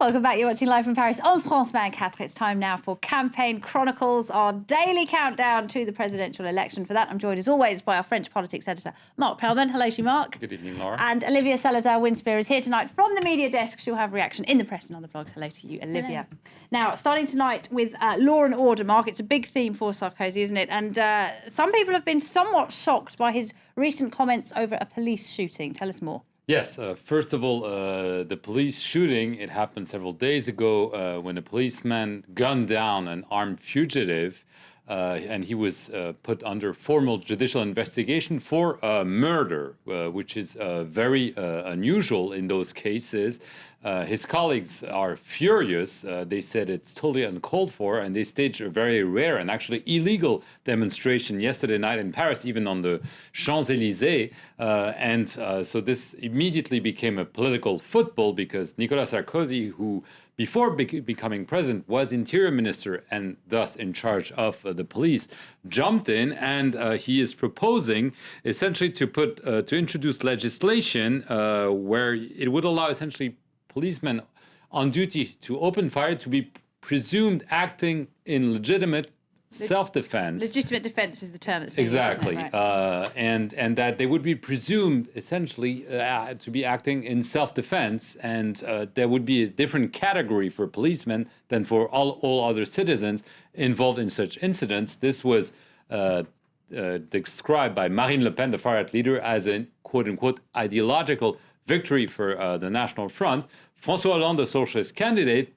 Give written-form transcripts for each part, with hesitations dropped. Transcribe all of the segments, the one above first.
Welcome back. You're watching Live from Paris on France 24. It's time now for Campaign Chronicles, our daily countdown to the presidential election. For that, I'm joined as always by our French politics editor, Mark Pellman. Hello to you, Mark. Good evening, Laura. And Olivia Salazar-Winspear is here tonight from the media desk. She'll have reaction in the press and on the blogs. Hello to you, Olivia. Hello. Now, starting tonight with law and order, Mark. It's a big theme for Sarkozy, isn't it? And some people have been somewhat shocked by his recent comments over a police shooting. Tell us more. Yes, first of all, the police shooting, it happened several days ago when a policeman gunned down an armed fugitive and he was put under formal judicial investigation for murder, which is very unusual in those cases. His colleagues are furious. They said it's totally uncalled for, and they staged a very rare and actually illegal demonstration yesterday night in Paris, even on the Champs-Élysées. So this immediately became a political football because Nicolas Sarkozy, who before becoming president was interior minister and thus in charge of the police, jumped in, and he is proposing essentially to introduce legislation where it would allow essentially policemen on duty to open fire to be presumed acting in legitimate self-defense. Legitimate defense is the term that's being exactly, used, isn't it? Right. And that they would be presumed essentially to be acting in self-defense, and there would be a different category for policemen than for all other citizens involved in such incidents. This was described by Marine Le Pen, the far-right leader, as a quote-unquote ideological victory for the National Front. François Hollande, the socialist candidate,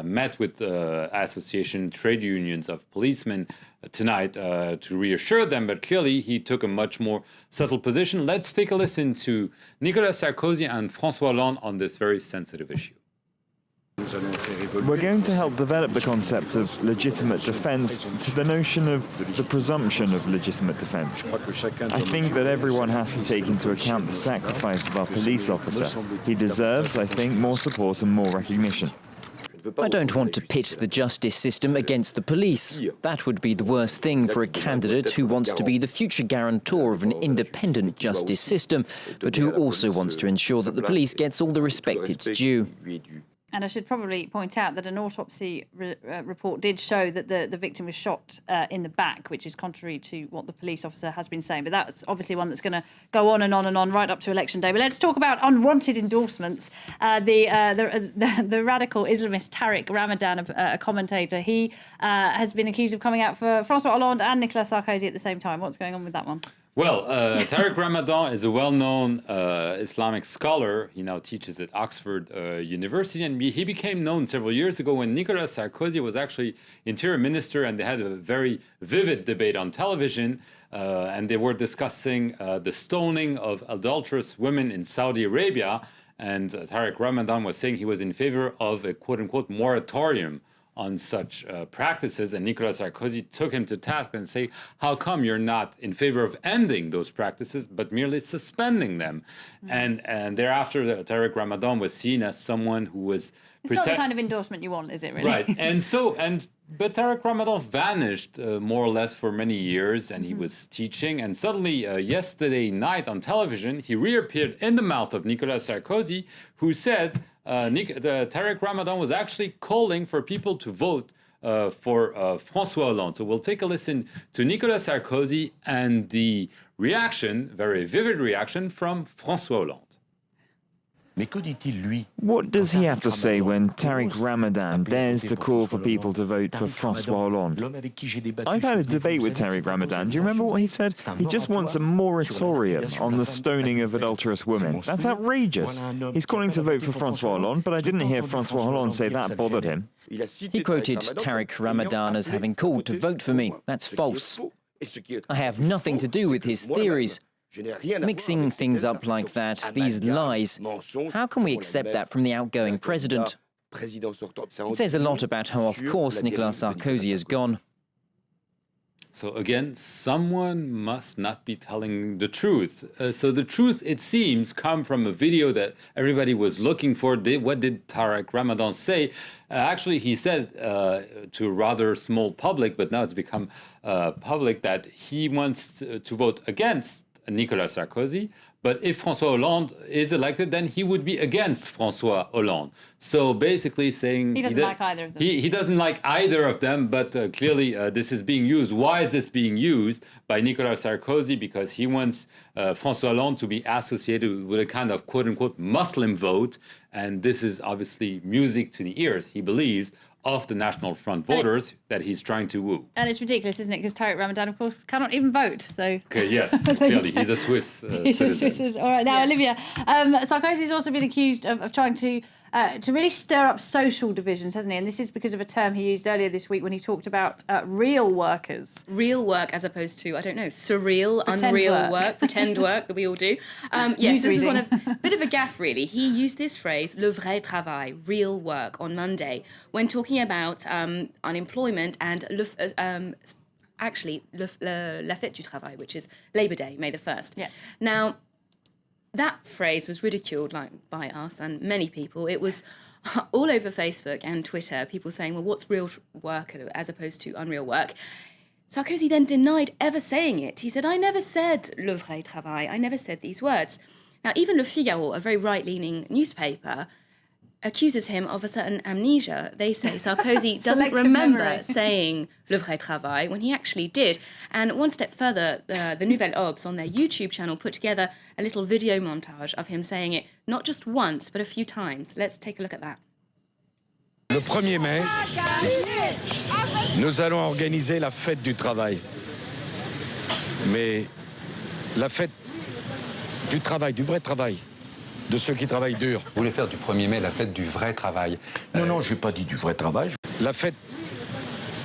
met with association trade unions of policemen tonight to reassure them, but clearly he took a much more subtle position. Let's take a listen to Nicolas Sarkozy and François Hollande on this very sensitive issue. We're going to help develop the concept of legitimate defence to the notion of the presumption of legitimate defence. I think that everyone has to take into account the sacrifice of our police officer. He deserves, I think, more support and more recognition. I don't want to pit the justice system against the police. That would be the worst thing for a candidate who wants to be the future guarantor of an independent justice system, but who also wants to ensure that the police gets all the respect it's due. And I should probably point out that an autopsy report did show that the victim was shot in the back, which is contrary to what the police officer has been saying. But that's obviously one that's going to go on and on and on right up to election day. But let's talk about unwanted endorsements. The radical Islamist Tariq Ramadan, a commentator, he has been accused of coming out for François Hollande and Nicolas Sarkozy at the same time. What's going on with that one? Well, Tariq Ramadan is a well-known Islamic scholar. He now teaches at Oxford University, and he became known several years ago when Nicolas Sarkozy was actually interior minister, and they had a very vivid debate on television, and they were discussing the stoning of adulterous women in Saudi Arabia, and Tariq Ramadan was saying he was in favor of a quote-unquote moratorium on such practices, and Nicolas Sarkozy took him to task and say, how come you're not in favor of ending those practices, but merely suspending them? Mm-hmm. And thereafter, Tariq Ramadan was seen as someone who was... It's not the kind of endorsement you want, is it, really? Right. But Tariq Ramadan vanished more or less for many years, and he was teaching, and suddenly yesterday night on television, he reappeared in the mouth of Nicolas Sarkozy, who said Tariq Ramadan was actually calling for people to vote for François Hollande. So we'll take a listen to Nicolas Sarkozy and the reaction, very vivid reaction, from François Hollande. What does he have to say when Tariq Ramadan dares to call for people to vote for François Hollande? I've had a debate with Tariq Ramadan. Do you remember what he said? He just wants a moratorium on the stoning of adulterous women. That's outrageous. He's calling to vote for François Hollande, but I didn't hear François Hollande say that bothered him. He quoted Tariq Ramadan as having called to vote for me. That's false. I have nothing to do with his theories. Mixing things up like that, these lies, how can we accept that from the outgoing president? It says a lot about how off course Nicolas Sarkozy has gone. So again, someone must not be telling the truth. So the truth, it seems, come from a video that everybody was looking for. What did Tariq Ramadan say? Actually, he said to a rather small public, but now it's become public, that he wants to vote against Nicolas Sarkozy. But if François Hollande is elected, then he would be against François Hollande. So basically saying... He doesn't like either of them. He doesn't like either of them, but clearly this is being used. Why is this being used by Nicolas Sarkozy? Because he wants François Hollande to be associated with a kind of quote-unquote Muslim vote. And this is obviously music to the ears, he believes, of the National Front voters that he's trying to woo. And it's ridiculous, isn't it? Because Tariq Ramadan, of course, cannot even vote. So Okay, yes, clearly. He's a Swiss citizen. All right, now, Olivia, Sarkozy's also been accused of trying to really stir up social divisions, hasn't he? And this is because of a term he used earlier this week when he talked about real workers. Real work as opposed to, I don't know, surreal, Pretend unreal work. pretend work that we all do. Yes, this is reading. a bit of a gaffe, really. He used this phrase, le vrai travail, real work, on Monday, when talking about unemployment and la fête du travail, which is Labour Day, May the 1st. Yeah. Now, that phrase was ridiculed by us and many people. It was all over Facebook and Twitter, people saying, well, what's real work as opposed to unreal work? Sarkozy then denied ever saying it. He said, I never said le vrai travail. I never said these words. Now, even Le Figaro, a very right-leaning newspaper, accuses him of a certain amnesia. They say Sarkozy doesn't Selective remember memory. saying le vrai travail when he actually did. And one step further, the Nouvelle Obs on their YouTube channel put together a little video montage of him saying it not just once, but a few times. Let's take a look at that. Le 1er mai, nous allons organiser la fête du travail. Mais la fête du travail, du vrai travail, de ceux qui travaillent dur. Vous voulez faire du 1er mai la fête du vrai travail. Non, je n'ai pas dit du vrai travail. La fête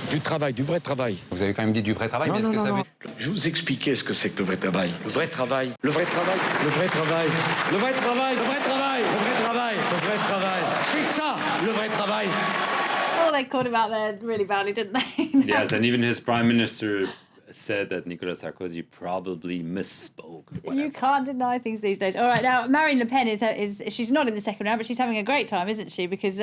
du travail, du vrai travail. Vous avez quand même dit du vrai travail, mais est-ce que ça veut... Je vais vous expliquer ce que c'est que le vrai travail. Le vrai travail, le vrai travail, le vrai travail, le vrai travail, le vrai travail, le vrai travail, le vrai travail. C'est ça, le vrai travail. Oh, they called him out there really badly, didn't they? Yes, and even his prime minister said that Nicolas Sarkozy probably misspoke. You can't deny things these days. All right, now Marine Le Pen is she's not in the second round, but she's having a great time, isn't she? Because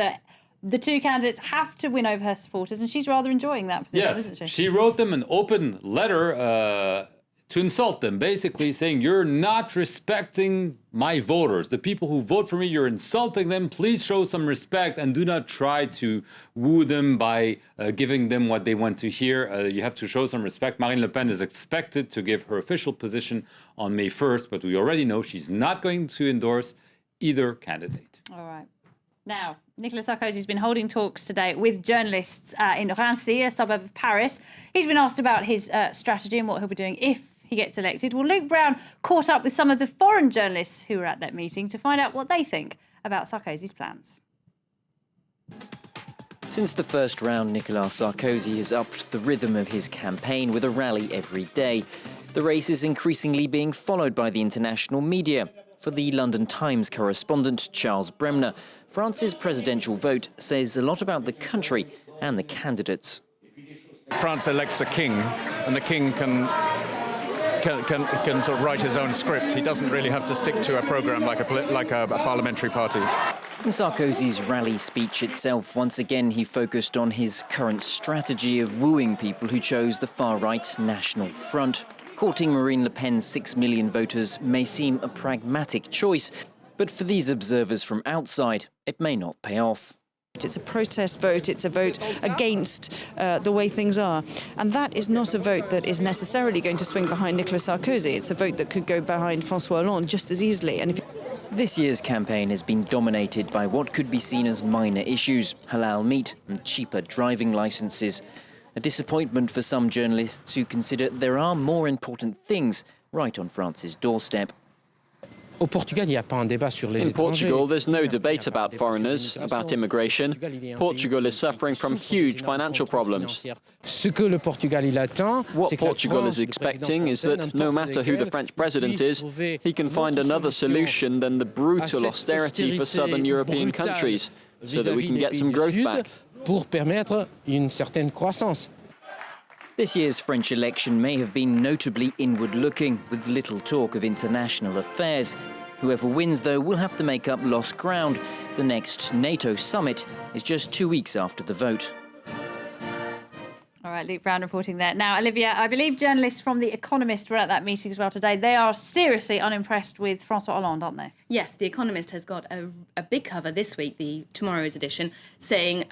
the two candidates have to win over her supporters, and she's rather enjoying that position, Yes, isn't she? she wrote them an open letter to insult them, basically saying, you're not respecting my voters. The people who vote for me, you're insulting them. Please show some respect and do not try to woo them by giving them what they want to hear. You have to show some respect. Marine Le Pen is expected to give her official position on May 1st, but we already know she's not going to endorse either candidate. All right. Now, Nicolas Sarkozy's been holding talks today with journalists in Rancy, a suburb of Paris. He's been asked about his strategy and what he'll be doing if he gets elected. Well, Luke Brown caught up with some of the foreign journalists who were at that meeting to find out what they think about Sarkozy's plans. Since the first round, Nicolas Sarkozy has upped the rhythm of his campaign with a rally every day. The race is increasingly being followed by the international media. For the London Times correspondent Charles Bremner, France's presidential vote says a lot about the country and the candidates. France elects a king, and the king can sort of write his own script. He doesn't really have to stick to a program like a parliamentary party. In Sarkozy's rally speech itself, once again he focused on his current strategy of wooing people who chose the far-right National Front. Courting Marine Le Pen's 6 million voters may seem a pragmatic choice, but for these observers from outside, it may not pay off. It's a protest vote, it's a vote against the way things are. And that is not a vote that is necessarily going to swing behind Nicolas Sarkozy. It's a vote that could go behind François Hollande just as easily. And This year's campaign has been dominated by what could be seen as minor issues, halal meat and cheaper driving licences. A disappointment for some journalists who consider there are more important things right on France's doorstep. In Portugal, there's no debate about foreigners, about immigration. Portugal is suffering from huge financial problems. What Portugal is expecting is that no matter who the French president is, he can find another solution than the brutal austerity for southern European countries, so that we can get some growth back. This year's French election may have been notably inward-looking, with little talk of international affairs. Whoever wins, though, will have to make up lost ground. The next NATO summit is just 2 weeks after the vote. All right, Luke Brown reporting there. Now, Olivia, I believe journalists from The Economist were at that meeting as well today. They are seriously unimpressed with François Hollande, aren't they? Yes, The Economist has got a big cover this week, tomorrow's edition, saying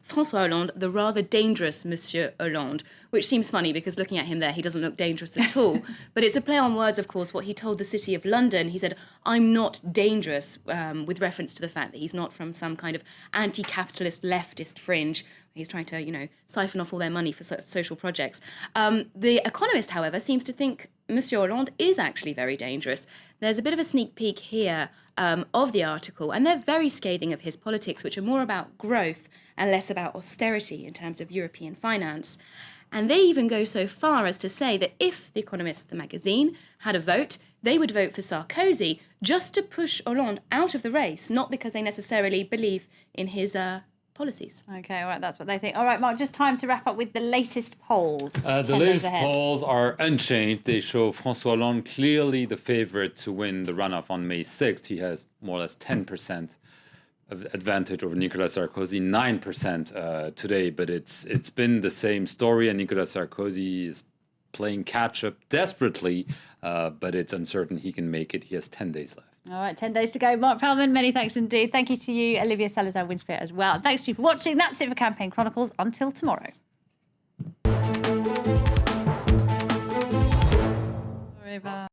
François Hollande, the rather dangerous Monsieur Hollande, which seems funny because looking at him there, he doesn't look dangerous at all. But it's a play on words, of course, what he told the City of London. He said, I'm not dangerous, with reference to the fact that he's not from some kind of anti-capitalist leftist fringe. He's trying to, siphon off all their money for social projects. The Economist, however, seems to think Monsieur Hollande is actually very dangerous. There's a bit of a sneak peek here of the article, and they're very scathing of his politics, which are more about growth and less about austerity in terms of European finance. And they even go so far as to say that if The Economist, the magazine, had a vote, they would vote for Sarkozy just to push Hollande out of the race, not because they necessarily believe in his policies. Okay, all right, that's what they think. All right, Mark, just time to wrap up with the latest polls. The latest polls are unchanged. They show François Hollande clearly the favorite to win the runoff on May 6th. He has more or less 10% of advantage over Nicolas Sarkozy, 9% today. But it's been the same story, and Nicolas Sarkozy is playing catch-up desperately, but it's uncertain he can make it. He has 10 days left. All right, 10 days to go. Mark Palman, many thanks indeed. Thank you to you, Olivia Salazar-Winspear, as well. Thanks to you for watching. That's it for Campaign Chronicles. Until tomorrow. Sorry about